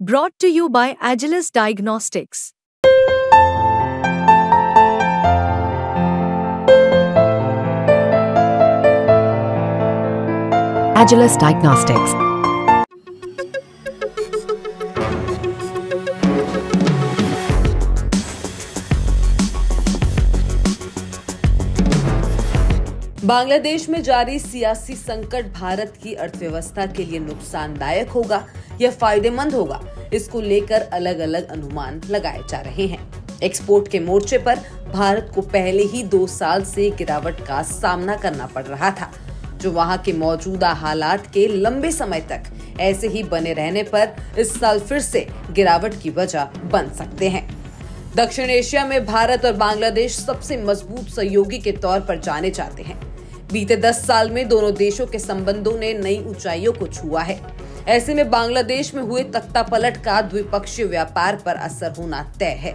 Brought to you by Agilus Diagnostics. Agilus Diagnostics. Bangladesh में जारी सियासी संकट भारत की अर्थव्यवस्था के लिए नुकसानदायक होगा या फायदेमंद होगा, इसको लेकर अलग अलग अनुमान लगाए जा रहे हैं। एक्सपोर्ट के मोर्चे पर भारत को पहले ही 2 साल से गिरावट का सामना करना पड़ रहा था, जो वहां के मौजूदा हालात के लंबे समय तक ऐसे ही बने रहने पर इस साल फिर से गिरावट की वजह बन सकते हैं। दक्षिण एशिया में भारत और बांग्लादेश सबसे मजबूत सहयोगी के तौर पर जाने जाते हैं। बीते 10 साल में दोनों देशों के संबंधों ने नई ऊंचाइयों को छुआ है। ऐसे में बांग्लादेश में हुए तख्तापलट का द्विपक्षीय व्यापार पर असर होना तय है।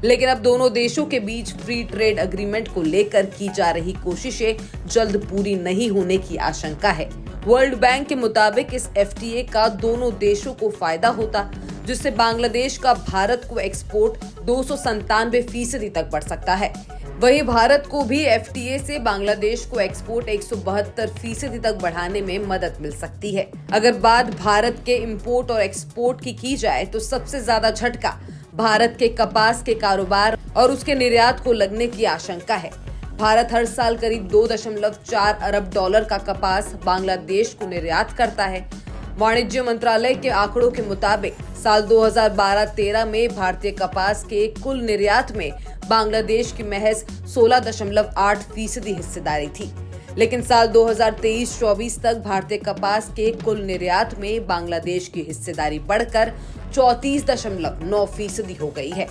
लेकिन अब दोनों देशों के बीच फ्री ट्रेड एग्रीमेंट को लेकर की जा रही कोशिशें जल्द पूरी नहीं होने की आशंका है। वर्ल्ड बैंक के मुताबिक इस एफटीए का दोनों देशों को फायदा होता, जिससे बांग्लादेश का भारत को एक्सपोर्ट 297% तक बढ़ सकता है। वहीं भारत को भी एफटीए से बांग्लादेश को एक्सपोर्ट 172% तक बढ़ाने में मदद मिल सकती है। अगर बात भारत के इंपोर्ट और एक्सपोर्ट की जाए तो सबसे ज्यादा झटका भारत के कपास के कारोबार और उसके निर्यात को लगने की आशंका है। भारत हर साल करीब 2.4 अरब डॉलर का कपास बांग्लादेश को निर्यात करता है। वाणिज्य मंत्रालय के आंकड़ों के मुताबिक साल 2012-13 में भारतीय कपास के कुल निर्यात में बांग्लादेश की महज 16.8% हिस्सेदारी थी। लेकिन साल 2023-24 तक भारतीय कपास के कुल निर्यात में बांग्लादेश की हिस्सेदारी बढ़कर 34.9% हो गई है।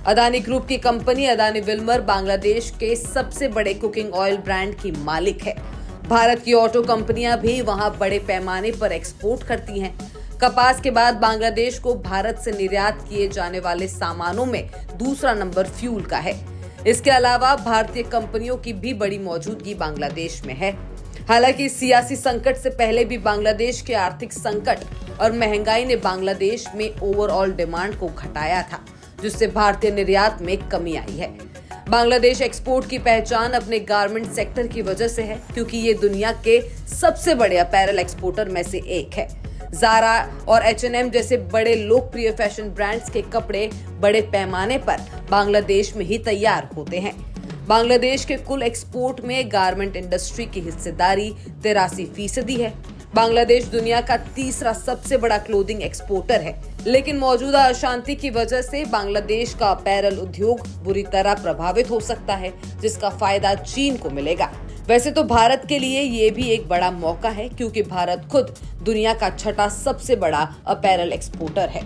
अदानी ग्रुप की कंपनी अदानी विल्मर बांग्लादेश के सबसे बड़े कुकिंग ऑयल ब्रांड की मालिक है। भारत की ऑटो कंपनियां भी वहां बड़े पैमाने पर एक्सपोर्ट करती हैं। कपास के बाद बांग्लादेश को भारत से निर्यात किए जाने वाले सामानों में दूसरा नंबर फ्यूल का है। इसके अलावा भारतीय कंपनियों की भी बड़ी मौजूदगी बांग्लादेश में है। हालांकि सियासी संकट से पहले भी बांग्लादेश के आर्थिक संकट और महंगाई ने बांग्लादेश में ओवरऑल डिमांड को घटाया था, जिससे भारतीय निर्यात में कमी आई है। बांग्लादेश एक्सपोर्ट की पहचान अपने गारमेंट सेक्टर की वजह से है, क्योंकि ये दुनिया के सबसे बड़े अपैरल एक्सपोर्टर में से एक है। ज़ारा और H&M जैसे बड़े लोकप्रिय फैशन ब्रांड्स के कपड़े बड़े पैमाने पर बांग्लादेश में ही तैयार होते हैं। बांग्लादेश के कुल एक्सपोर्ट में गारमेंट इंडस्ट्री की हिस्सेदारी 83% है। बांग्लादेश दुनिया का तीसरा सबसे बड़ा क्लोथिंग एक्सपोर्टर है। लेकिन मौजूदा अशांति की वजह से बांग्लादेश का अपैरल उद्योग बुरी तरह प्रभावित हो सकता है, जिसका फायदा चीन को मिलेगा। वैसे तो भारत के लिए ये भी एक बड़ा मौका है, क्योंकि भारत खुद दुनिया का 6ठा सबसे बड़ा अपैरल एक्सपोर्टर है।